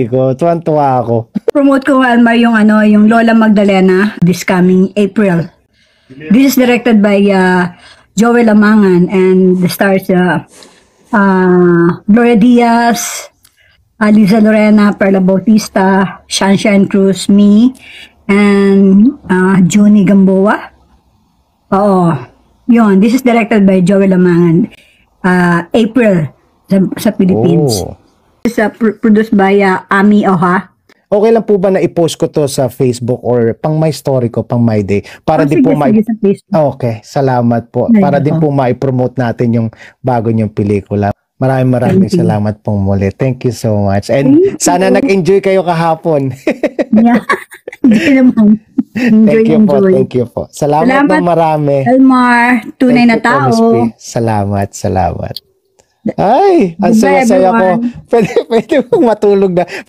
ko. Tuwan-tuwa ako. Promote ko, Almar, yung yung Lola Magdalena this coming April. This is directed by Joel Amangan and the stars Gloria Diaz, Liza Lorena, Perla Bautista, Sunshine Cruz, me, and Junie Gamboa. Oo. Yun. This is directed by Joel Amangan. April sa Philippines. Oh. It's produced by Ami Oha. Okay lang po ba na i-post ko to sa Facebook or pang my story ko, pang my day? Para din po Sige, sa Facebook. Okay, salamat po. Ay, Para din ako. po ma-promote natin yung bago niyong pelikula. Maraming Thank you. salamat pong muli. Thank you so much. And Thank sana you. nag-enjoy kayo kahapon. Yeah. Hindi naman. Enjoy. Thank you po. Salamat ng marami. Elmar, tunay na Thank you po, Miss tao. P. Salamat. Ay, ang Goodbye, saya-saya ko. everyone. Pwede matulog na.